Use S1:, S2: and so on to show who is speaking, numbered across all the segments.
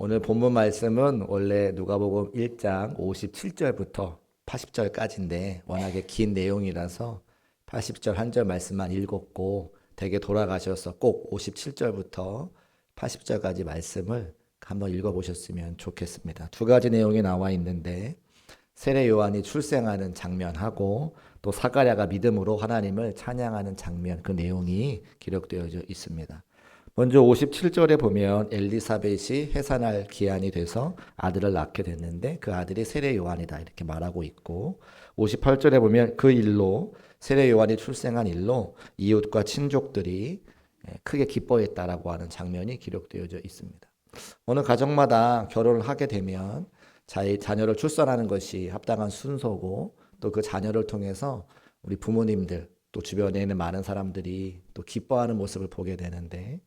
S1: 오늘 본문 말씀은 원래 누가복음 1장 57절부터 80절까지인데 워낙에 긴 내용이라서 80절 한 절 말씀만 읽었고 댁에 돌아가셔서 꼭 57절부터 80절까지 말씀을 한번 읽어보셨으면 좋겠습니다. 두 가지 내용이 나와 있는데 세례 요한이 출생하는 장면하고 또 사가랴가 믿음으로 하나님을 찬양하는 장면, 그 내용이 기록되어져 있습니다. 먼저 57절에 보면 엘리사벳이 해산할 기한이 돼서 아들을 낳게 됐는데 그 아들이 세례 요한이다 이렇게 말하고 있고, 58절에 보면 그 일로 세례 요한이 출생한 일로 이웃과 친족들이 크게 기뻐했다라고 하는 장면이 기록되어져 있습니다. 어느 가정마다 결혼을 하게 되면 자녀를 출산하는 것이 합당한 순서고, 또 그 자녀를 통해서 우리 부모님들 또 주변에 있는 많은 사람들이 또 기뻐하는 모습을 보게 되는데,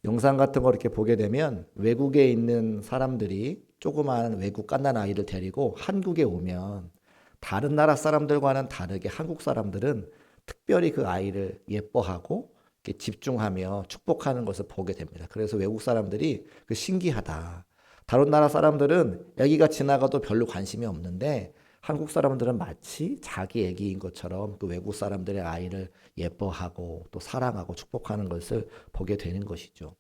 S1: 영상 같은 거 이렇게 보게 되면 외국에 있는 사람들이 조그마한 외국 갓난 아이를 데리고 한국에 오면 다른 나라 사람들과는 다르게 한국 사람들은 특별히 그 아이를 예뻐하고 이렇게 집중하며 축복하는 것을 보게 됩니다. 그래서 외국 사람들이 그 신기하다. 다른 나라 사람들은 아기가 지나가도 별로 관심이 없는데 한국 사람들은 마치 자기 아기인 것처럼 그 외국 사람들의 아이를 예뻐하고 또 사랑하고 축복하는 것을 보게 되는 것이죠.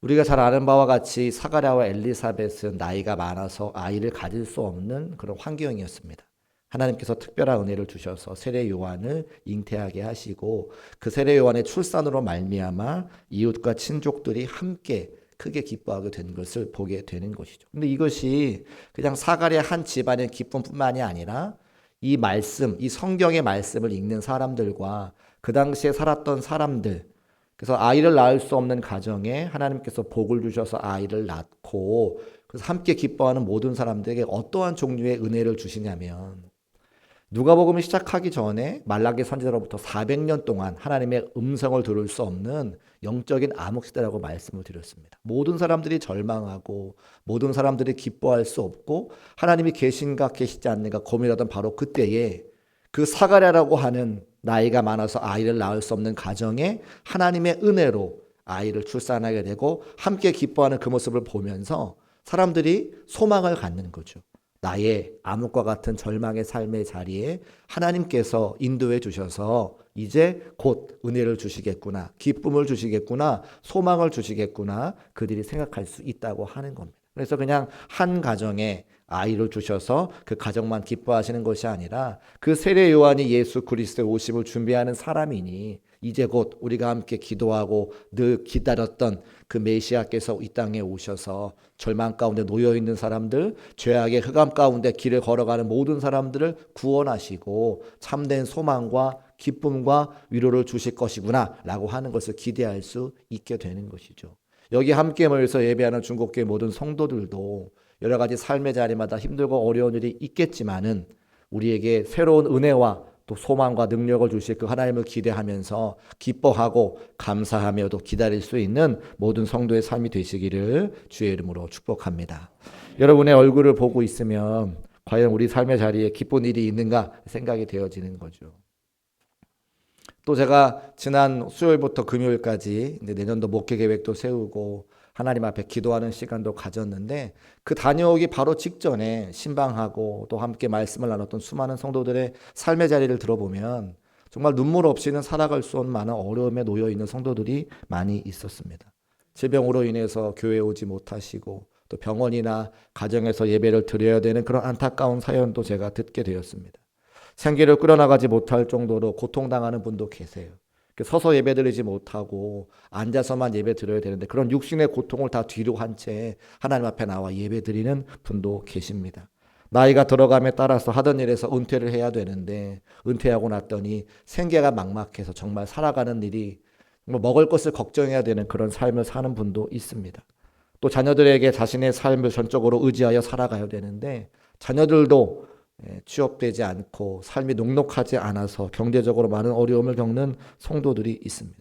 S1: 우리가 잘 아는 바와 같이 사가랴와 엘리사벳은 나이가 많아서 아이를 가질 수 없는 그런 환경이었습니다. 하나님께서 특별한 은혜를 주셔서 세례 요한을 잉태하게 하시고 그 세례 요한의 출산으로 말미암아 이웃과 친족들이 함께 크게 기뻐하게 된 것을 보게 되는 것이죠. 근데 이것이 그냥 사가랴 한 집안의 기쁨뿐만이 아니라 이 말씀, 이 성경의 말씀을 읽는 사람들과 그 당시에 살았던 사람들, 그래서 아이를 낳을 수 없는 가정에 하나님께서 복을 주셔서 아이를 낳고 그래서 함께 기뻐하는 모든 사람들에게 어떠한 종류의 은혜를 주시냐면, 누가복음을 시작하기 전에 말라기 선지자로부터 400년 동안 하나님의 음성을 들을 수 없는 영적인 암흑시대라고 말씀을 드렸습니다. 모든 사람들이 절망하고 모든 사람들이 기뻐할 수 없고 하나님이 계신가 계시지 않는가 고민하던 바로 그때에 그 사가랴라고 하는 나이가 많아서 아이를 낳을 수 없는 가정에 하나님의 은혜로 아이를 출산하게 되고 함께 기뻐하는 그 모습을 보면서 사람들이 소망을 갖는 거죠. 나의 암흑과 같은 절망의 삶의 자리에 하나님께서 인도해 주셔서 이제 곧 은혜를 주시겠구나, 기쁨을 주시겠구나, 소망을 주시겠구나, 그들이 생각할 수 있다고 하는 겁니다. 그래서 그냥 한 가정에 아이를 주셔서 그 가정만 기뻐하시는 것이 아니라 그 세례 요한이 예수 그리스도의 오심을 준비하는 사람이니 이제 곧 우리가 함께 기도하고 늘 기다렸던 그 메시아께서 이 땅에 오셔서 절망 가운데 놓여있는 사람들, 죄악의 흑암 가운데 길을 걸어가는 모든 사람들을 구원하시고 참된 소망과 기쁨과 위로를 주실 것이구나 라고 하는 것을 기대할 수 있게 되는 것이죠. 여기 함께 모여서 예배하는 중국교회 모든 성도들도 여러 가지 삶의 자리마다 힘들고 어려운 일이 있겠지만은 우리에게 새로운 은혜와 또 소망과 능력을 주실 그 하나님을 기대하면서 기뻐하고 감사하며도 기다릴 수 있는 모든 성도의 삶이 되시기를 주의 이름으로 축복합니다. 여러분의 얼굴을 보고 있으면 과연 우리 삶의 자리에 기쁜 일이 있는가 생각이 되어지는 거죠. 또 제가 지난 수요일부터 금요일까지 내년도 목회 계획도 세우고 하나님 앞에 기도하는 시간도 가졌는데, 그 다녀오기 바로 직전에 신방하고 또 함께 말씀을 나눴던 수많은 성도들의 삶의 자리를 들어보면 정말 눈물 없이는 살아갈 수 없는 많은 어려움에 놓여 있는 성도들이 많이 있었습니다. 질병으로 인해서 교회에 오지 못하시고 또 병원이나 가정에서 예배를 드려야 되는 그런 안타까운 사연도 제가 듣게 되었습니다. 생계를 끌어나가지 못할 정도로 고통당하는 분도 계세요. 서서 예배드리지 못하고 앉아서만 예배 드려야 되는데 그런 육신의 고통을 다 뒤로 한 채 하나님 앞에 나와 예배드리는 분도 계십니다. 나이가 들어감에 따라서 하던 일에서 은퇴를 해야 되는데 은퇴하고 났더니 생계가 막막해서 정말 살아가는 일이 먹을 것을 걱정해야 되는 그런 삶을 사는 분도 있습니다. 또 자녀들에게 자신의 삶을 전적으로 의지하여 살아가야 되는데 자녀들도 취업되지 않고 삶이 녹록하지 않아서 경제적으로 많은 어려움을 겪는 성도들이 있습니다.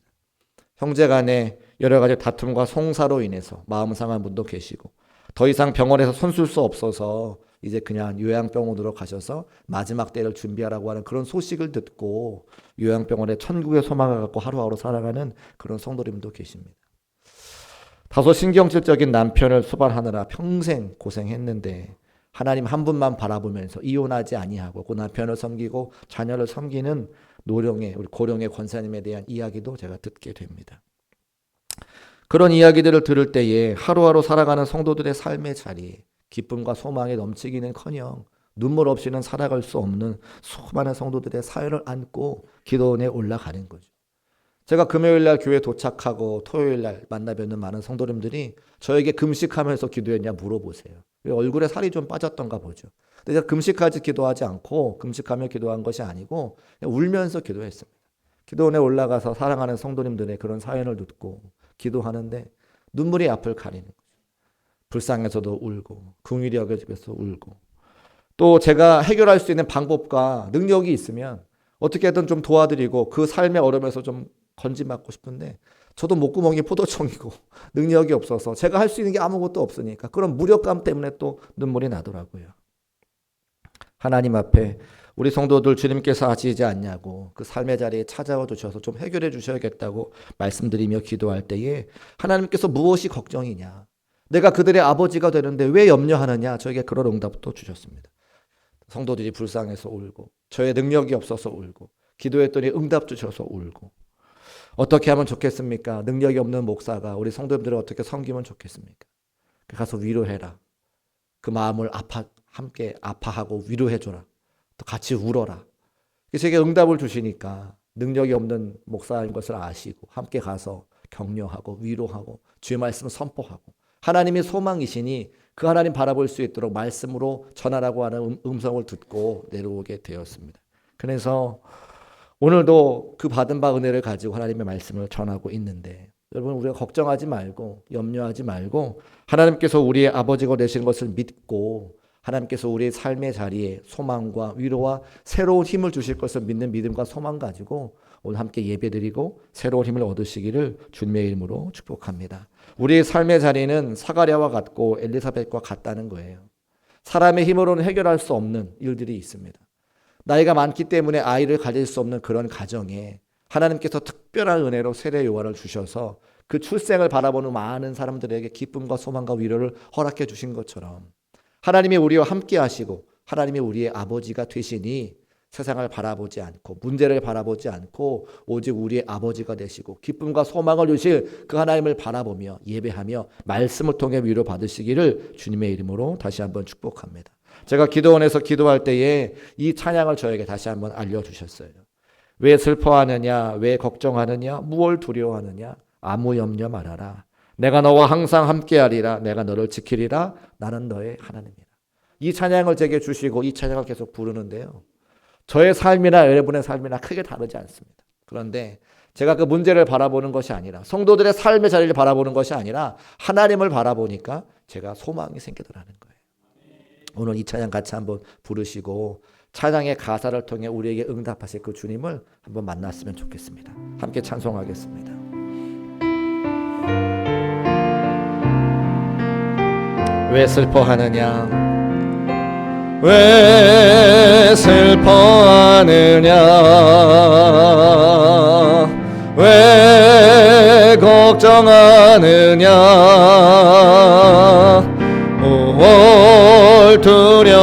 S1: 형제간에 여러 가지 다툼과 송사로 인해서 마음 상한 분도 계시고 더 이상 병원에서 손쓸 수 없어서 이제 그냥 요양병원으로 가셔서 마지막 때를 준비하라고 하는 그런 소식을 듣고 요양병원에 천국의 소망을 갖고 하루하루 살아가는 그런 성도님도 계십니다. 다소 신경질적인 남편을 수발하느라 평생 고생했는데 하나님 한 분만 바라보면서 이혼하지 아니하고 그 남편을 섬기고 자녀를 섬기는 노령의 우리 고령의 권사님에 대한 이야기도 제가 듣게 됩니다. 그런 이야기들을 들을 때에 하루하루 살아가는 성도들의 삶의 자리에 기쁨과 소망이 넘치기는커녕 눈물 없이는 살아갈 수 없는 수많은 성도들의 사연을 안고 기도원에 올라가는 거죠. 제가 금요일날 교회 도착하고 토요일날 만나 뵙는 많은 성도님들이 저에게 금식하면서 기도했냐 물어보세요. 얼굴에 살이 좀 빠졌던가 보죠. 근데 제가 금식하지 기도하지 않고 금식하며 기도한 것이 아니고 그냥 울면서 기도했습니다. 기도원에 올라가서 사랑하는 성도님들의 그런 사연을 듣고 기도하는데 눈물이 앞을 가리는 거죠. 불쌍해서도 울고 긍휼히 여겨지면서 울고 또 제가 해결할 수 있는 방법과 능력이 있으면 어떻게든 좀 도와드리고 그 삶의 얼음에서 좀 건짐받고 싶은데 저도 목구멍이 포도청이고 능력이 없어서 제가 할 수 있는 게 아무것도 없으니까 그런 무력감 때문에 또 눈물이 나더라고요. 하나님 앞에 우리 성도들 주님께서 하시지 않냐고 그 삶의 자리에 찾아와 주셔서 좀 해결해 주셔야겠다고 말씀드리며 기도할 때에 하나님께서 무엇이 걱정이냐, 내가 그들의 아버지가 되는데 왜 염려하느냐, 저에게 그런 응답도 주셨습니다. 성도들이 불쌍해서 울고 저의 능력이 없어서 울고 기도했더니 응답 주셔서 울고 어떻게 하면 좋겠습니까? 능력이 없는 목사가 우리 성도님들을 어떻게 섬기면 좋겠습니까? 가서 위로해라. 그 마음을 함께 아파하고 위로해줘라. 또 같이 울어라. 제게 응답을 주시니까 능력이 없는 목사인 것을 아시고 함께 가서 격려하고 위로하고 주의 말씀을 선포하고 하나님이 소망이시니 그 하나님 바라볼 수 있도록 말씀으로 전하라고 하는 음성을 듣고 내려오게 되었습니다. 그래서 오늘도 그 받은 바 은혜를 가지고 하나님의 말씀을 전하고 있는데 여러분, 우리가 걱정하지 말고 염려하지 말고 하나님께서 우리의 아버지가 되시는 것을 믿고 하나님께서 우리의 삶의 자리에 소망과 위로와 새로운 힘을 주실 것을 믿는 믿음과 소망 가지고 오늘 함께 예배드리고 새로운 힘을 얻으시기를 주님의 이름으로 축복합니다. 우리의 삶의 자리는 사가랴와 같고 엘리사벳과 같다는 거예요. 사람의 힘으로는 해결할 수 없는 일들이 있습니다. 나이가 많기 때문에 아이를 가질 수 없는 그런 가정에 하나님께서 특별한 은혜로 세례 요한을 주셔서 그 출생을 바라보는 많은 사람들에게 기쁨과 소망과 위로를 허락해 주신 것처럼 하나님이 우리와 함께 하시고 하나님이 우리의 아버지가 되시니 세상을 바라보지 않고 문제를 바라보지 않고 오직 우리의 아버지가 되시고 기쁨과 소망을 주실 그 하나님을 바라보며 예배하며 말씀을 통해 위로 받으시기를 주님의 이름으로 다시 한번 축복합니다. 제가 기도원에서 기도할 때에 이 찬양을 저에게 다시 한번 알려주셨어요. 왜 슬퍼하느냐, 왜 걱정하느냐, 무엇을 두려워하느냐, 아무 염려 말아라. 내가 너와 항상 함께하리라. 내가 너를 지키리라. 나는 너의 하나님이라. 이 찬양을 제게 주시고 이 찬양을 계속 부르는데요, 저의 삶이나 여러분의 삶이나 크게 다르지 않습니다. 그런데 제가 그 문제를 바라보는 것이 아니라 성도들의 삶의 자리를 바라보는 것이 아니라 하나님을 바라보니까 제가 소망이 생기더라는 거예요. 오늘 이 찬양 같이 한번 부르시고 찬양의 가사를 통해 우리에게 응답하실 그 주님을 한번 만났으면 좋겠습니다. 함께 찬송하겠습니다. 왜 슬퍼하느냐, 왜 슬퍼하느냐, 왜 걱정하느냐, 뭘 두려워하느냐,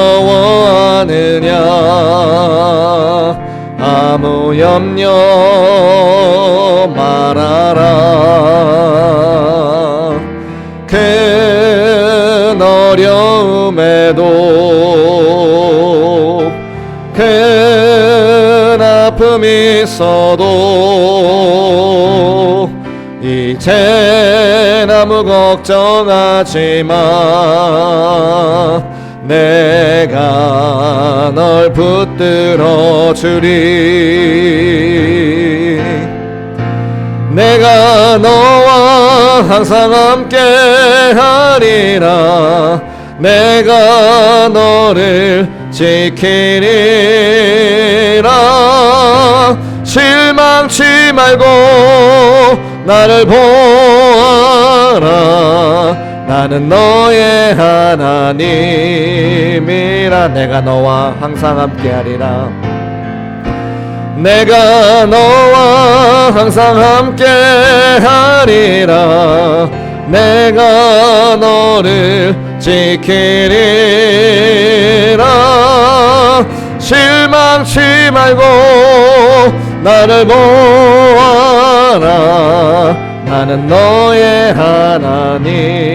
S1: 아무 염려 말아라. 큰 어려움에도 큰 아픔이 있어도 이젠 아무 걱정하지 마. 내가 널 붙들어 주리. 내가 너와 항상 함께 하리라. 내가 너를 지키리라. 실망치 말고 나를 보아라. 나는 너의 하나님이라. 내가 너와 항상 함께하리라. 내가 너와 항상 함께하리라. 내가 너를 지키리라. 실망치 말고 나를 보아라. 나는 너의 하나님이라.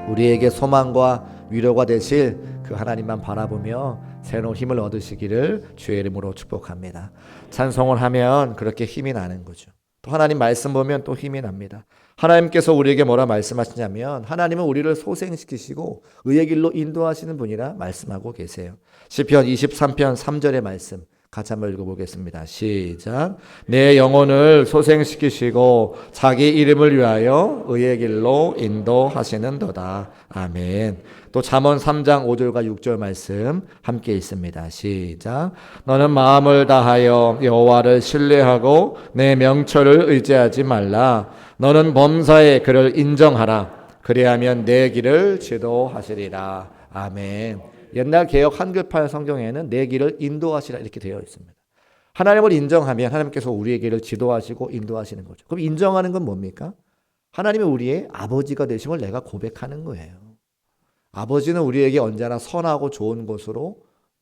S1: 우리에게 소망과 위로가 되실 그 하나님만 바라보며 새로운 힘을 얻으시기를 주의 이름으로 축복합니다. 찬송을 하면 그렇게 힘이 나는 거죠. 또 하나님 말씀 보면 또 힘이 납니다. 하나님께서 우리에게 뭐라 말씀하시냐면 하나님은 우리를 소생시키시고 의의 길로 인도하시는 분이라 말씀하고 계세요. 시편 23편 3절의 말씀 같이 한번 읽어보겠습니다. 시작. 내 영혼을 소생시키시고 자기 이름을 위하여 의의 길로 인도하시는도다. 아멘. 또 잠언 3장 5절과 6절 말씀 함께 있습니다. 시작. 너는 마음을 다하여 여호와를 신뢰하고 내 명철을 의지하지 말라. 너는 범사에 그를 인정하라. 그리하면 내 길을 지도하시리라. 아멘. 옛날 개역 한글판 성경에는 내 길을 인도하시라 이렇게 되어 있습니다. 하나님을 인정하면 하나님께서 우리의 길을 지도하시고 인도하시는 거죠. 그럼 인정하는 건 뭡니까? 하나님이 우리의 아버지가 되심을 내가 고백하는 거예요. 아버지는 우리에게 언제나 선하고 좋은 것으로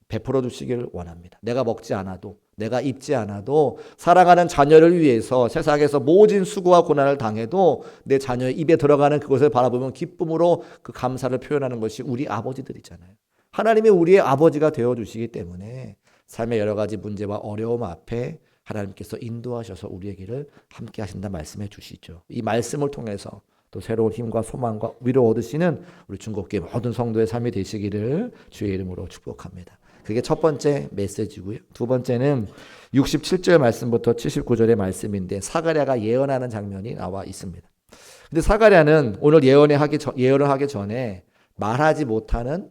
S1: 베풀어 주시기를 원합니다. 내가 먹지 않아도, 내가 입지 않아도 사랑하는 자녀를 위해서 세상에서 모진 수고와 고난을 당해도 내 자녀의 입에 들어가는 그것을 바라보면 기쁨으로 그 감사를 표현하는 것이 우리 아버지들이잖아요. 하나님이 우리의 아버지가 되어주시기 때문에 삶의 여러 가지 문제와 어려움 앞에 하나님께서 인도하셔서 우리에게를 함께 하신다 말씀해 주시죠. 이 말씀을 통해서 또 새로운 힘과 소망과 위로 얻으시는 우리 중국교회 모든 성도의 삶이 되시기를 주의 이름으로 축복합니다. 그게 첫 번째 메시지고요. 두 번째는 67절 말씀부터 79절의 말씀인데 사가랴가 예언하는 장면이 나와 있습니다. 근데 사가랴는 오늘 예언을 하기 전에 말하지 못하는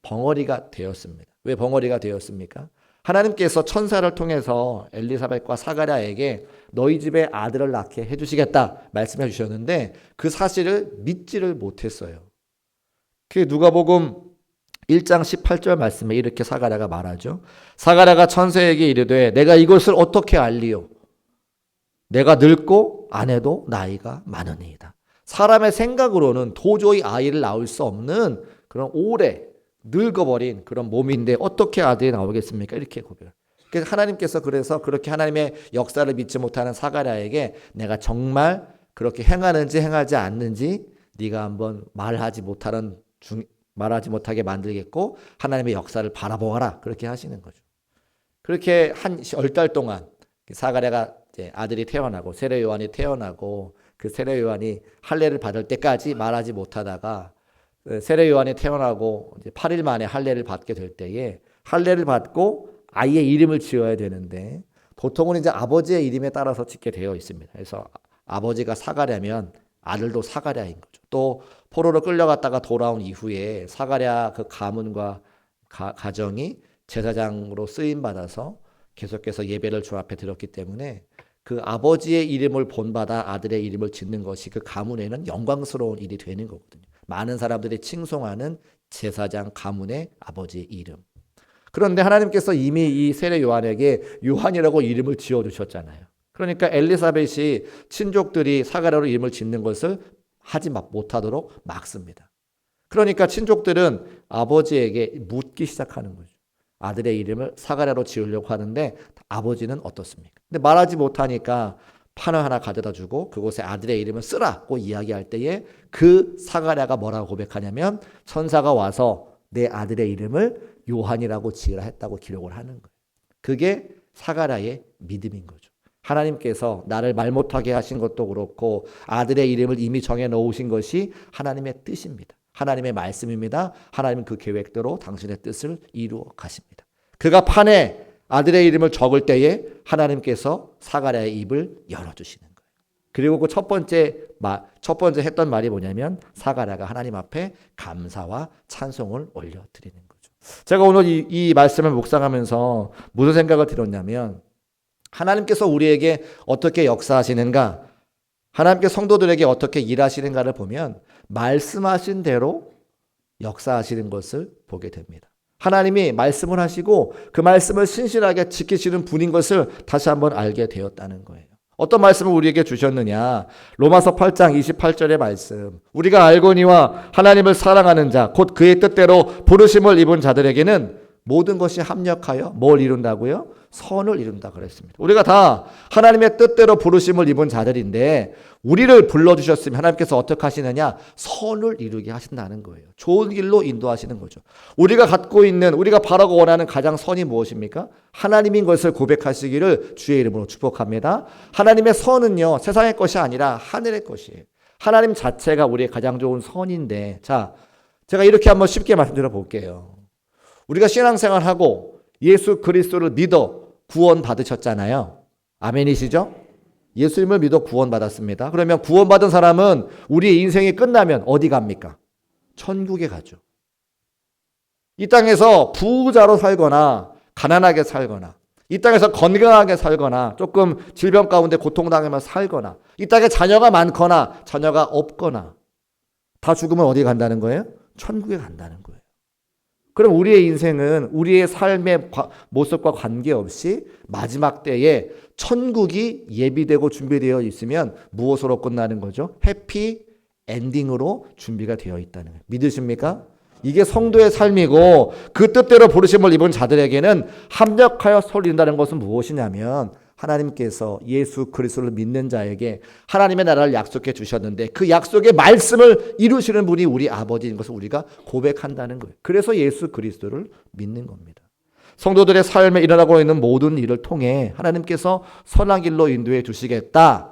S1: 벙어리가 되었습니다. 왜 벙어리가 되었습니까? 하나님께서 천사를 통해서 엘리사벳과 사가랴에게 너희 집에 아들을 낳게 해주시겠다 말씀해 주셨는데 그 사실을 믿지를 못했어요. 그 누가복음 1장 18절 말씀에 이렇게 사가랴가 말하죠. 사가랴가 천사에게 이르되 내가 이것을 어떻게 알리요? 내가 늙고 아내도 나이가 많으니이다. 사람의 생각으로는 도저히 아이를 낳을 수 없는 그런 오래 늙어버린 그런 몸인데 어떻게 아들이 나오겠습니까? 이렇게 고백을. 그래서 하나님께서 그래서 그렇게 하나님의 역사를 믿지 못하는 사가랴에게 내가 정말 그렇게 행하는지 행하지 않는지 네가 한번 말하지 못하게 만들겠고 하나님의 역사를 바라보아라. 그렇게 하시는 거죠. 그렇게 한 10달 동안 사가랴가 아들이 태어나고 세례 요한이 태어나고 그 세례 요한이 할례를 받을 때까지 말하지 못하다가 세례 요한이 태어나고 이제 8일 만에 할례를 받게 될 때에 할례를 받고 아이의 이름을 지어야 되는데 보통은 이제 아버지의 이름에 따라서 짓게 되어 있습니다. 그래서 아버지가 사가랴면 아들도 사가랴인 거죠. 또 포로로 끌려갔다가 돌아온 이후에 사가랴 그 가문과 가정이 제사장으로 쓰임 받아서 계속해서 예배를 주 앞에 드렸기 때문에 그 아버지의 이름을 본받아 아들의 이름을 짓는 것이 그 가문에는 영광스러운 일이 되는 거거든요. 많은 사람들이 칭송하는 제사장 가문의 아버지의 이름. 그런데 하나님께서 이미 이 세례 요한에게 요한이라고 이름을 지어주셨잖아요. 그러니까 엘리사벳이 친족들이 사가랴로 이름을 짓는 것을 하지 못하도록 막습니다. 그러니까 친족들은 아버지에게 묻기 시작하는 거죠. 아들의 이름을 사가랴로 지으려고 하는데 아버지는 어떻습니까? 근데 말하지 못하니까 판을 하나 가져다 주고 그곳에 아들의 이름을 쓰라고 이야기할 때에 그 사가랴가 뭐라고 고백하냐면 천사가 와서 내 아들의 이름을 요한이라고 지으라 했다고 기록을 하는 거예요. 그게 사가랴의 믿음인 거죠. 하나님께서 나를 말 못하게 하신 것도 그렇고 아들의 이름을 이미 정해 놓으신 것이 하나님의 뜻입니다. 하나님의 말씀입니다. 하나님은 그 계획대로 당신의 뜻을 이루어 가십니다. 그가 판에 아들의 이름을 적을 때에 하나님께서 사가랴의 입을 열어주시는 거예요. 그리고 그 첫 번째 했던 말이 뭐냐면 사가랴가 하나님 앞에 감사와 찬송을 올려드리는 거죠. 제가 오늘 이 말씀을 묵상하면서 무슨 생각을 들었냐면 하나님께서 우리에게 어떻게 역사하시는가, 하나님께 성도들에게 어떻게 일하시는가를 보면 말씀하신 대로 역사하시는 것을 보게 됩니다. 하나님이 말씀을 하시고 그 말씀을 신실하게 지키시는 분인 것을 다시 한번 알게 되었다는 거예요. 어떤 말씀을 우리에게 주셨느냐? 로마서 8장 28절의 말씀. 우리가 알거니와 하나님을 사랑하는 자, 곧 그의 뜻대로 부르심을 입은 자들에게는 모든 것이 합력하여 뭘 이룬다고요? 선을 이룬다 그랬습니다. 우리가 다 하나님의 뜻대로 부르심을 입은 자들인데 우리를 불러주셨으면 하나님께서 어떻게 하시느냐? 선을 이루게 하신다는 거예요. 좋은 길로 인도하시는 거죠. 우리가 갖고 있는, 우리가 바라고 원하는 가장 선이 무엇입니까? 하나님인 것을 고백하시기를 주의 이름으로 축복합니다. 하나님의 선은요, 세상의 것이 아니라 하늘의 것이에요. 하나님 자체가 우리의 가장 좋은 선인데, 자, 제가 이렇게 한번 쉽게 말씀드려 볼게요. 우리가 신앙생활하고 예수 그리스도를 믿어 구원 받으셨잖아요. 아멘이시죠? 예수님을 믿어 구원 받았습니다. 그러면 구원 받은 사람은 우리의 인생이 끝나면 어디 갑니까? 천국에 가죠. 이 땅에서 부자로 살거나 가난하게 살거나 이 땅에서 건강하게 살거나 조금 질병 가운데 고통당하면서 살거나 이 땅에 자녀가 많거나 자녀가 없거나 다 죽으면 어디 간다는 거예요? 천국에 간다는 거예요. 그럼 우리의 인생은 우리의 삶의 모습과 관계없이 마지막 때에 천국이 예비되고 준비되어 있으면 무엇으로 끝나는 거죠? 해피 엔딩으로 준비가 되어 있다는 거예요. 믿으십니까? 이게 성도의 삶이고 그 뜻대로 부르심을 입은 자들에게는 합력하여 선을 이룬다는 것은 무엇이냐면 하나님께서 예수 그리스도를 믿는 자에게 하나님의 나라를 약속해 주셨는데 그 약속의 말씀을 이루시는 분이 우리 아버지인 것을 우리가 고백한다는 거예요. 그래서 예수 그리스도를 믿는 겁니다. 성도들의 삶에 일어나고 있는 모든 일을 통해 하나님께서 선한 길로 인도해 주시겠다.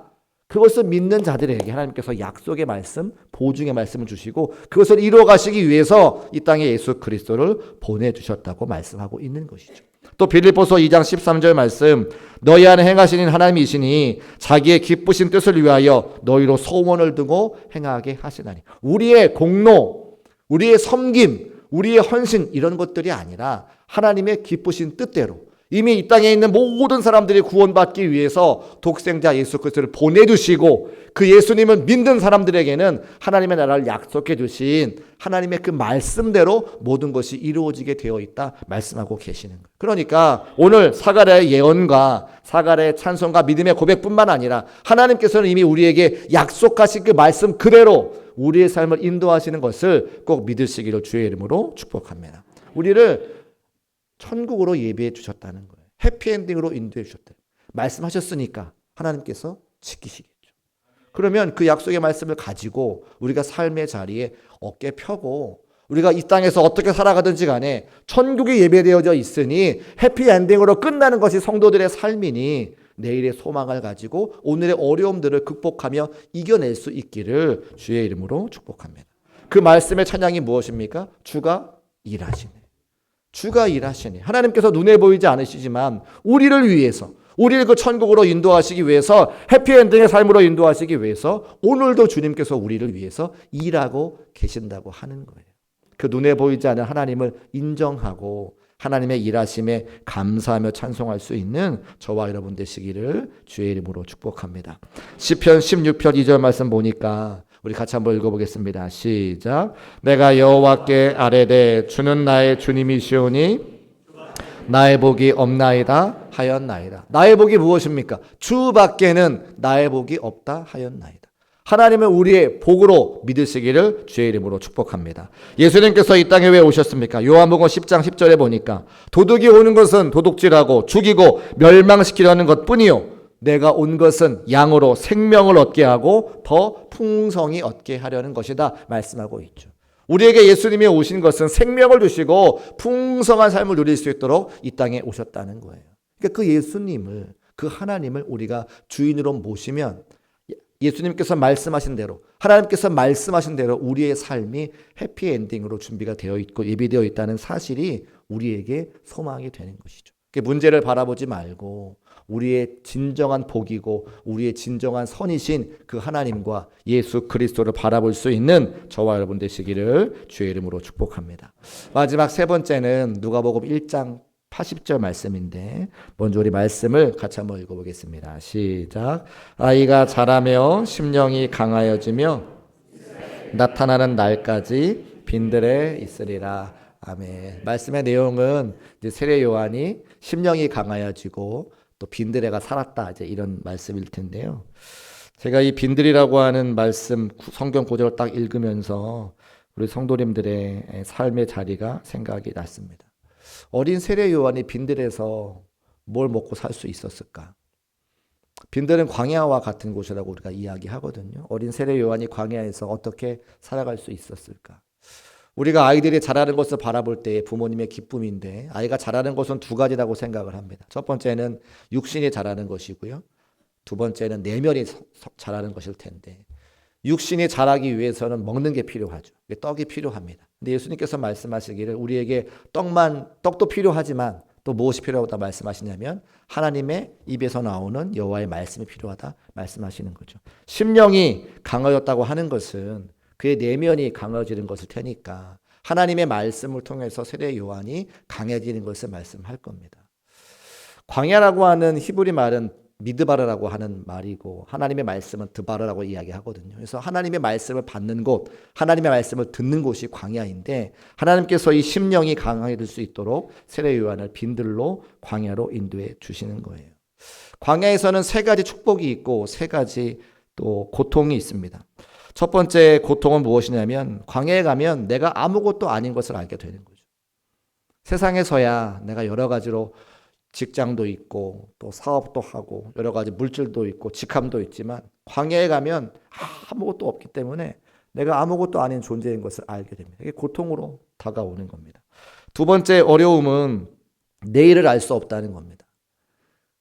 S1: 그것을 믿는 자들에게 하나님께서 약속의 말씀, 보증의 말씀을 주시고 그것을 이루어 가시기 위해서 이 땅에 예수 그리스도를 보내주셨다고 말씀하고 있는 것이죠. 또 빌립보서 2장 13절 말씀, 너희 안에 행하시는 하나님이시니 자기의 기쁘신 뜻을 위하여 너희로 소원을 두고 행하게 하시나니. 우리의 공로, 우리의 섬김, 우리의 헌신 이런 것들이 아니라 하나님의 기쁘신 뜻대로 이미 이 땅에 있는 모든 사람들이 구원받기 위해서 독생자 예수 그리스도를 보내주시고 그 예수님을 믿는 사람들에게는 하나님의 나라를 약속해 주신 하나님의 그 말씀대로 모든 것이 이루어지게 되어 있다 말씀하고 계시는 거예요. 그러니까 오늘 사가랴의 예언과 사가랴의 찬송과 믿음의 고백뿐만 아니라 하나님께서는 이미 우리에게 약속하신 그 말씀 그대로 우리의 삶을 인도하시는 것을 꼭 믿으시기를 주의 이름으로 축복합니다. 우리를 천국으로 예비해 주셨다는 거예요. 해피엔딩으로 인도해 주셨다. 말씀하셨으니까 하나님께서 지키시겠죠. 그러면 그 약속의 말씀을 가지고 우리가 삶의 자리에 어깨 펴고 우리가 이 땅에서 어떻게 살아가든지 간에 천국이 예배되어져 있으니 해피엔딩으로 끝나는 것이 성도들의 삶이니 내일의 소망을 가지고 오늘의 어려움들을 극복하며 이겨낼 수 있기를 주의 이름으로 축복합니다. 그 말씀의 찬양이 무엇입니까? 주가 일하시네. 주가 일하시니 하나님께서 눈에 보이지 않으시지만 우리를 위해서 우리를 그 천국으로 인도하시기 위해서 해피엔딩의 삶으로 인도하시기 위해서 오늘도 주님께서 우리를 위해서 일하고 계신다고 하는 거예요. 그 눈에 보이지 않는 하나님을 인정하고 하나님의 일하심에 감사하며 찬송할 수 있는 저와 여러분 되시기를 주의 이름으로 축복합니다. 시편 16편 2절 말씀 보니까 우리 같이 한번 읽어보겠습니다. 시작. 내가 여호와께 아뢰되 주는 나의 주님이시오니 나의 복이 없나이다 하였나이다. 나의 복이 무엇입니까? 주밖에는 나의 복이 없다 하였나이다. 하나님은 우리의 복으로 믿으시기를 주의 이름으로 축복합니다. 예수님께서 이 땅에 왜 오셨습니까? 요한복음 10장 10절에 보니까 도둑이 오는 것은 도둑질하고 죽이고 멸망시키려는 것뿐이요 내가 온 것은 양으로 생명을 얻게 하고 더 풍성히 얻게 하려는 것이다 말씀하고 있죠. 우리에게 예수님이 오신 것은 생명을 주시고 풍성한 삶을 누릴 수 있도록 이 땅에 오셨다는 거예요. 그러니까 그 예수님을, 그 하나님을 우리가 주인으로 모시면 예수님께서 말씀하신 대로, 하나님께서 말씀하신 대로 우리의 삶이 해피엔딩으로 준비가 되어 있고 예비되어 있다는 사실이 우리에게 소망이 되는 것이죠. 문제를 바라보지 말고 우리의 진정한 복이고 우리의 진정한 선이신 그 하나님과 예수 그리스도를 바라볼 수 있는 저와 여러분 되시기를 주의 이름으로 축복합니다. 마지막 세 번째는 누가복음 1장 80절 말씀인데 먼저 우리 말씀을 같이 한번 읽어보겠습니다. 시작. 아이가 자라며 심령이 강하여지며 나타나는 날까지 빈들에 있으리라. 아멘. 말씀의 내용은 이제 세례 요한이 심령이 강하여지고 또 빈들레가 살았다. 이제 이런 말씀일 텐데요. 제가 이 빈들이라고 하는 말씀 성경 구절을 딱 읽으면서 우리 성도님들의 삶의 자리가 생각이 났습니다. 어린 세례 요한이 빈들에서 뭘 먹고 살 수 있었을까? 빈들은 광야와 같은 곳이라고 우리가 이야기하거든요. 어린 세례 요한이 광야에서 어떻게 살아갈 수 있었을까? 우리가 아이들이 자라는 것을 바라볼 때 부모님의 기쁨인데 아이가 자라는 것은 두 가지라고 생각을 합니다. 첫 번째는 육신이 자라는 것이고요. 두 번째는 내면이 자라는 것일 텐데 육신이 자라기 위해서는 먹는 게 필요하죠. 떡이 필요합니다. 근데 예수님께서 말씀하시기를 우리에게 떡도 필요하지만 또 무엇이 필요하다 말씀하시냐면 하나님의 입에서 나오는 여호와의 말씀이 필요하다 말씀하시는 거죠. 심령이 강해졌다고 하는 것은 그의 내면이 강해지는 것일 테니까 하나님의 말씀을 통해서 세례 요한이 강해지는 것을 말씀할 겁니다. 광야라고 하는 히브리 말은 미드바르라고 하는 말이고 하나님의 말씀은 드바르라고 이야기하거든요. 그래서 하나님의 말씀을 받는 곳, 하나님의 말씀을 듣는 곳이 광야인데 하나님께서 이 심령이 강해질 수 있도록 세례 요한을 빈들로 광야로 인도해 주시는 거예요. 광야에서는 세 가지 축복이 있고 세 가지 또 고통이 있습니다. 첫 번째 고통은 무엇이냐면 광야에 가면 내가 아무것도 아닌 것을 알게 되는 거죠. 세상에서야 내가 여러 가지로 직장도 있고 또 사업도 하고 여러 가지 물질도 있고 직함도 있지만 광야에 가면 아무것도 없기 때문에 내가 아무것도 아닌 존재인 것을 알게 됩니다. 이게 고통으로 다가오는 겁니다. 두 번째 어려움은 내일을 알 수 없다는 겁니다.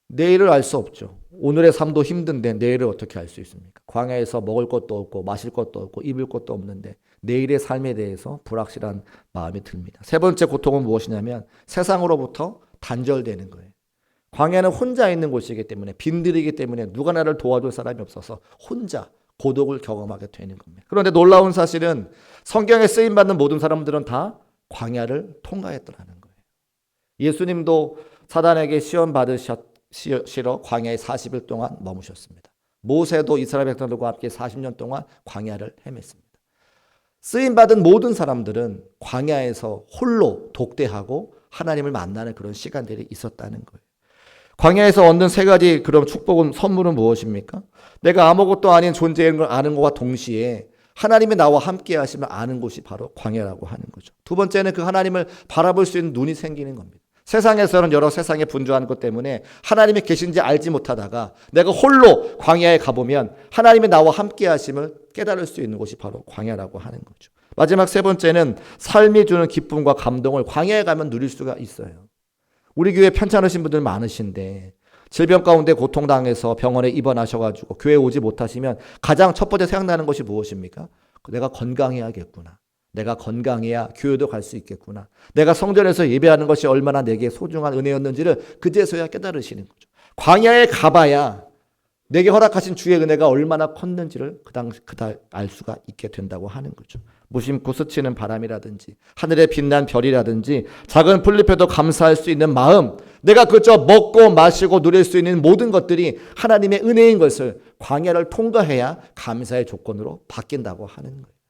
S1: 내일을 알 수 없죠. 오늘의 삶도 힘든데 내일을 어떻게 알 수 있습니까? 광야에서 먹을 것도 없고 마실 것도 없고 입을 것도 없는데 내일의 삶에 대해서 불확실한 마음이 듭니다. 세 번째 고통은 무엇이냐면 세상으로부터 단절되는 거예요. 광야는 혼자 있는 곳이기 때문에 빈들이기 때문에 누가 나를 도와줄 사람이 없어서 혼자 고독을 경험하게 되는 겁니다. 그런데 놀라운 사실은 성경에 쓰임받는 모든 사람들은 다 광야를 통과했더라는 거예요. 예수님도 사단에게 시험 받으시러 광야에 40일 동안 머무셨습니다. 모세도 이스라엘 백성들과 함께 40년 동안 광야를 헤맸습니다. 쓰임받은 모든 사람들은 광야에서 홀로 독대하고 하나님을 만나는 그런 시간들이 있었다는 거예요. 광야에서 얻는 세 가지 그런 축복은 선물은 무엇입니까? 내가 아무것도 아닌 존재인 걸 아는 것과 동시에 하나님이 나와 함께 하시면 아는 곳이 바로 광야라고 하는 거죠. 두 번째는 그 하나님을 바라볼 수 있는 눈이 생기는 겁니다. 세상에서는 여러 세상에 분주한 것 때문에 하나님이 계신지 알지 못하다가 내가 홀로 광야에 가보면 하나님이 나와 함께 하심을 깨달을 수 있는 곳이 바로 광야라고 하는 거죠. 마지막 세 번째는 삶이 주는 기쁨과 감동을 광야에 가면 누릴 수가 있어요. 우리 교회 편찮으신 분들 많으신데 질병 가운데 고통당해서 병원에 입원하셔가지고 교회 오지 못하시면 가장 첫 번째 생각나는 것이 무엇입니까? 내가 건강해야겠구나. 내가 건강해야 교회도 갈 수 있겠구나. 내가 성전에서 예배하는 것이 얼마나 내게 소중한 은혜였는지를 그제서야 깨달으시는 거죠. 광야에 가봐야 내게 허락하신 주의 은혜가 얼마나 컸는지를 그달 알 수가 있게 된다고 하는 거죠. 무심코 스치는 바람이라든지 하늘에 빛난 별이라든지 작은 풀잎에도 감사할 수 있는 마음, 내가 그저 먹고 마시고 누릴 수 있는 모든 것들이 하나님의 은혜인 것을 광야를 통과해야 감사의 조건으로 바뀐다고 하는 거예요.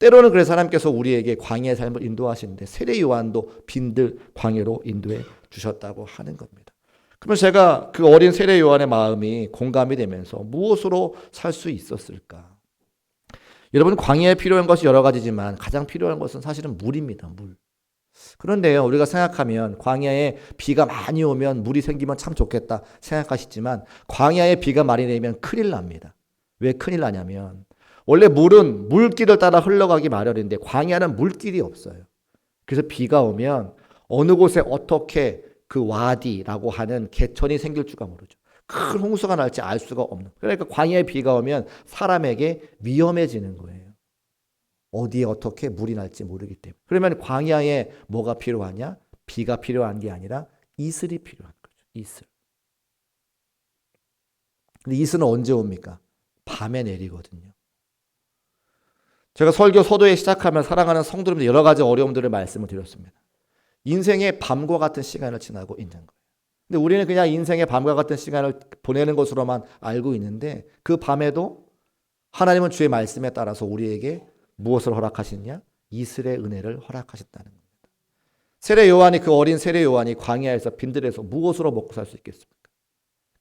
S1: 때로는 그래서 하나님께서 우리에게 광야의 삶을 인도하시는데 세례 요한도 빈들 광야로 인도해 주셨다고 하는 겁니다. 그러면 제가 그 어린 세례 요한의 마음이 공감이 되면서 무엇으로 살 수 있었을까? 여러분, 광야에 필요한 것이 여러 가지지만 가장 필요한 것은 사실은 물입니다. 물. 그런데요, 우리가 생각하면 광야에 비가 많이 오면 물이 생기면 참 좋겠다 생각하시지만 광야에 비가 많이 내면 큰일 납니다. 왜 큰일 나냐면 원래 물은 물길을 따라 흘러가기 마련인데 광야는 물길이 없어요. 그래서 비가 오면 어느 곳에 어떻게 그 와디라고 하는 개천이 생길 줄가 모르죠. 큰 홍수가 날지 알 수가 없는. 그러니까 광야에 비가 오면 사람에게 위험해지는 거예요. 어디에 어떻게 물이 날지 모르기 때문에. 그러면 광야에 뭐가 필요하냐? 비가 필요한 게 아니라 이슬이 필요한 거죠. 이슬. 근데 이슬은 언제 옵니까? 밤에 내리거든요. 제가 설교 서도에 시작하면 사랑하는 성도님들 여러 가지 어려움들을 말씀을 드렸습니다. 인생의 밤과 같은 시간을 지나고 있는 거예요. 근데 우리는 그냥 인생의 밤과 같은 시간을 보내는 것으로만 알고 있는데 그 밤에도 하나님은 주의 말씀에 따라서 우리에게 무엇을 허락하시냐? 이슬의 은혜를 허락하셨다는 겁니다. 세례 요한이 그 어린 세례 요한이 광야에서 빈들에서 무엇으로 먹고 살 수 있겠습니까?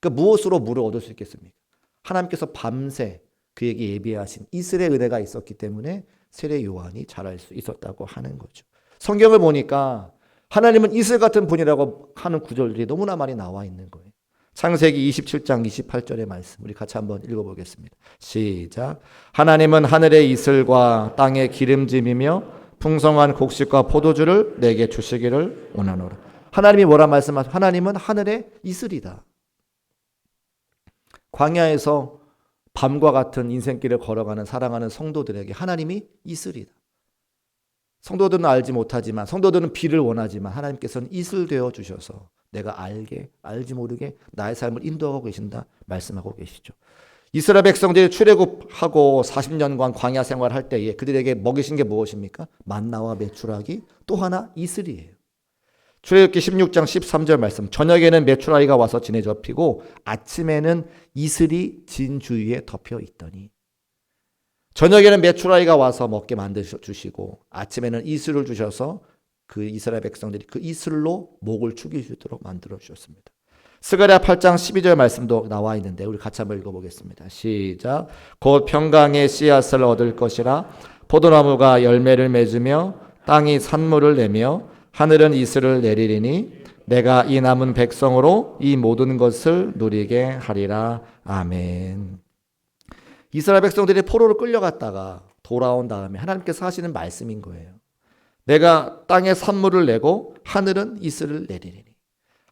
S1: 그러니까 무엇으로 물을 얻을 수 있겠습니까? 하나님께서 밤새 그에게 예비하신 이슬의 은혜가 있었기 때문에 세례 요한이 자랄 수 있었다고 하는 거죠. 성경을 보니까 하나님은 이슬 같은 분이라고 하는 구절들이 너무나 많이 나와 있는 거예요. 창세기 27장 28절의 말씀 우리 같이 한번 읽어보겠습니다. 시작. 하나님은 하늘의 이슬과 땅의 기름짐이며 풍성한 곡식과 포도주를 내게 주시기를 원하노라. 하나님이 뭐라 말씀하세요? 하나님은 하늘의 이슬이다. 광야에서 밤과 같은 인생길을 걸어가는 사랑하는 성도들에게 하나님이 이슬이다. 성도들은 알지 못하지만, 성도들은 비를 원하지만 하나님께서는 이슬 되어 주셔서 내가 알지 모르게 나의 삶을 인도하고 계신다 말씀하고 계시죠. 이스라엘 백성들이 출애굽하고 40년간 광야 생활할 때에 그들에게 먹이신 게 무엇입니까? 만나와 메추라기, 또 하나 이슬이에요. 출애굽기 16장 13절 말씀. 저녁에는 메추라기가 와서 진에 접히고 아침에는 이슬이 진 주위에 덮여 있더니. 저녁에는 메추라기가 와서 먹게 만드시고 아침에는 이슬을 주셔서 그 이스라엘 백성들이 그 이슬로 목을 축이시도록 만들어 주셨습니다. 스가랴 8장 12절 말씀도 나와 있는데 우리 같이 한번 읽어보겠습니다. 시작. 곧 평강의 씨앗을 얻을 것이라 포도나무가 열매를 맺으며 땅이 산물을 내며 하늘은 이슬을 내리리니 내가 이 남은 백성으로 이 모든 것을 누리게 하리라. 아멘. 이스라엘 백성들이 포로로 끌려갔다가 돌아온 다음에 하나님께서 하시는 말씀인 거예요. 내가 땅에 산물을 내고 하늘은 이슬을 내리리니.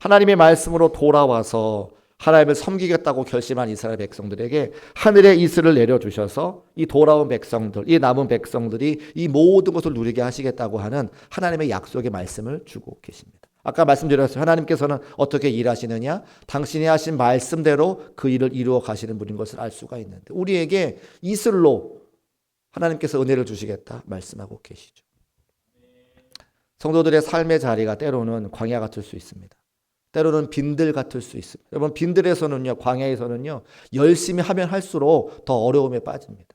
S1: 하나님의 말씀으로 돌아와서 하나님을 섬기겠다고 결심한 이스라엘 백성들에게 하늘의 이슬을 내려주셔서 이 돌아온 백성들, 이 남은 백성들이 이 모든 것을 누리게 하시겠다고 하는 하나님의 약속의 말씀을 주고 계십니다. 아까 말씀드렸어요. 하나님께서는 어떻게 일하시느냐? 당신이 하신 말씀대로 그 일을 이루어 가시는 분인 것을 알 수가 있는데 우리에게 이슬로 하나님께서 은혜를 주시겠다 말씀하고 계시죠. 성도들의 삶의 자리가 때로는 광야 같을 수 있습니다. 때로는 빈들 같을 수 있습니다. 여러분 빈들에서는요, 광야에서는요, 열심히 하면 할수록 더 어려움에 빠집니다.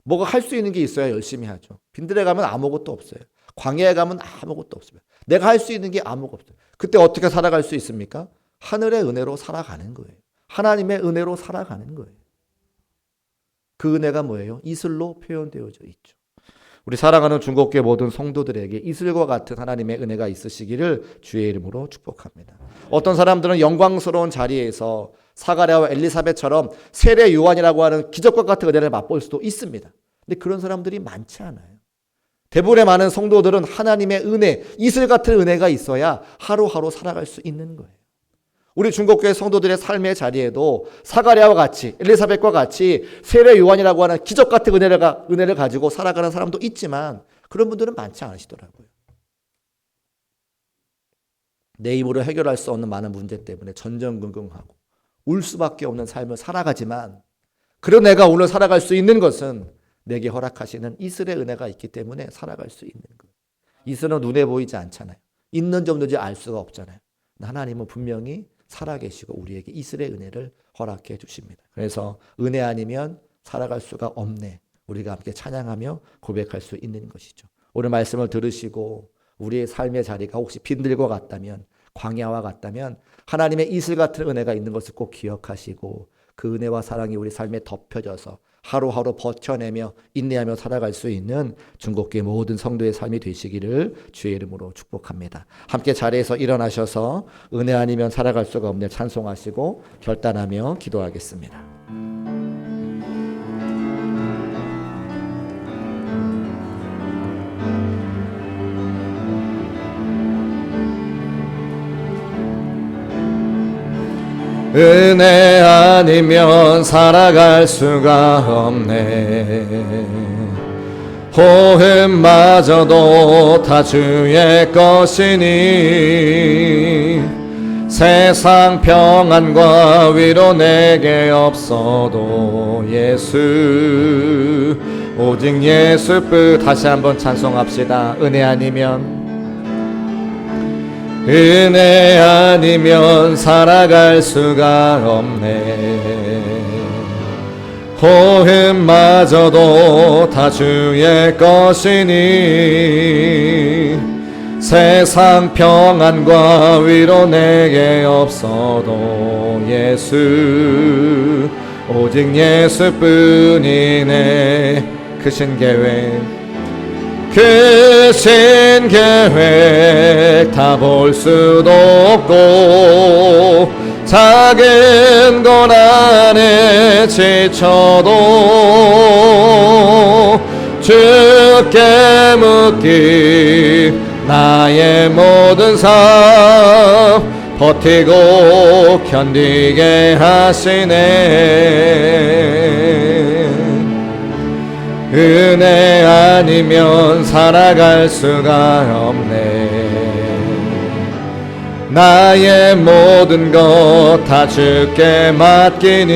S1: 뭐가 할 수 있는 게 있어야 열심히 하죠. 빈들에 가면 아무것도 없어요. 광야에 가면 아무것도 없습니다. 내가 할 수 있는 게 아무것도 없어요. 그때 어떻게 살아갈 수 있습니까? 하늘의 은혜로 살아가는 거예요. 하나님의 은혜로 살아가는 거예요. 그 은혜가 뭐예요? 이슬로 표현되어져 있죠. 우리 사랑하는 중국교회 모든 성도들에게 이슬과 같은 하나님의 은혜가 있으시기를 주의 이름으로 축복합니다. 어떤 사람들은 영광스러운 자리에서 사가랴와 엘리사벳처럼 세례 요한이라고 하는 기적과 같은 은혜를 맛볼 수도 있습니다. 근데 그런 사람들이 많지 않아요. 대부분의 많은 성도들은 하나님의 은혜, 이슬 같은 은혜가 있어야 하루하루 살아갈 수 있는 거예요. 우리 중국교회 성도들의 삶의 자리에도 사가랴와 같이 엘리사벳과 같이 세례 요한이라고 하는 기적 같은 은혜를 가지고 살아가는 사람도 있지만 그런 분들은 많지 않으시더라고요. 내 힘으로 해결할 수 없는 많은 문제 때문에 전전긍긍하고 울 수밖에 없는 삶을 살아가지만 그런 내가 오늘 살아갈 수 있는 것은 내게 허락하시는 이슬의 은혜가 있기 때문에 살아갈 수 있는 거예요. 이슬은 눈에 보이지 않잖아요. 있는지 없는지 알 수가 없잖아요. 하나님은 분명히 살아계시고 우리에게 이슬의 은혜를 허락해 주십니다. 그래서 은혜 아니면 살아갈 수가 없네. 우리가 함께 찬양하며 고백할 수 있는 것이죠. 오늘 말씀을 들으시고 우리의 삶의 자리가 혹시 빈들과 같다면, 광야와 같다면 하나님의 이슬 같은 은혜가 있는 것을 꼭 기억하시고 그 은혜와 사랑이 우리 삶에 덮여져서 하루하루 버텨내며 인내하며 살아갈 수 있는 중국교회 모든 성도의 삶이 되시기를 주의 이름으로 축복합니다. 함께 자리에서 일어나셔서 은혜 아니면 살아갈 수가 없네 찬송하시고 결단하며 기도하겠습니다.
S2: 은혜 아니면 살아갈 수가 없네. 호흡마저도 다 주의 것이니 세상 평안과 위로 내게 없어도 예수 오직 예수뿐. 다시 한번 찬송합시다. 은혜 아니면 은혜 아니면 살아갈 수가 없네. 호흡마저도 다 주의 것이니 세상 평안과 위로 내게 없어도 예수 오직 예수뿐이네. 크신 계획 다 볼 수도 없고 작은 것 안에 지쳐도 주께 묻기 나의 모든 삶 버티고 견디게 하시네. 은혜 아니면 살아갈 수가 없네. 나의 모든 것 다 주께 맡기니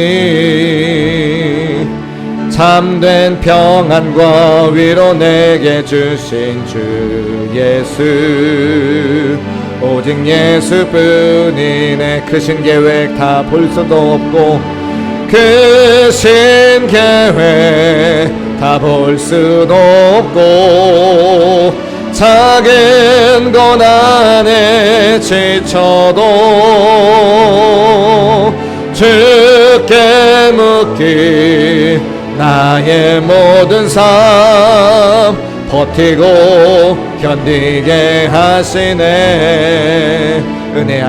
S2: 참된 평안과 위로 내게 주신 주 예수 오직 예수뿐이네. 크신 계획 다 볼 수도 없고 크신 계획 다 볼 수도 없고 작은 것 안에 지쳐도 주께 묻기 나의 모든 삶 버티고 견디게 하시네. 은혜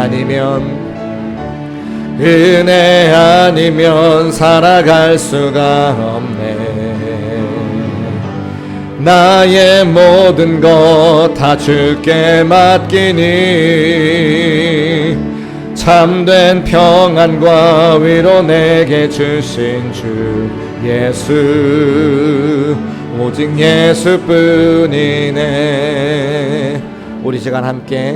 S2: 아니면 살아갈 수가 없네. 나의 모든 것 다 주께 맡기니 참된 평안과 위로 내게 주신 주 예수 오직 예수뿐이네. 우리 시간 함께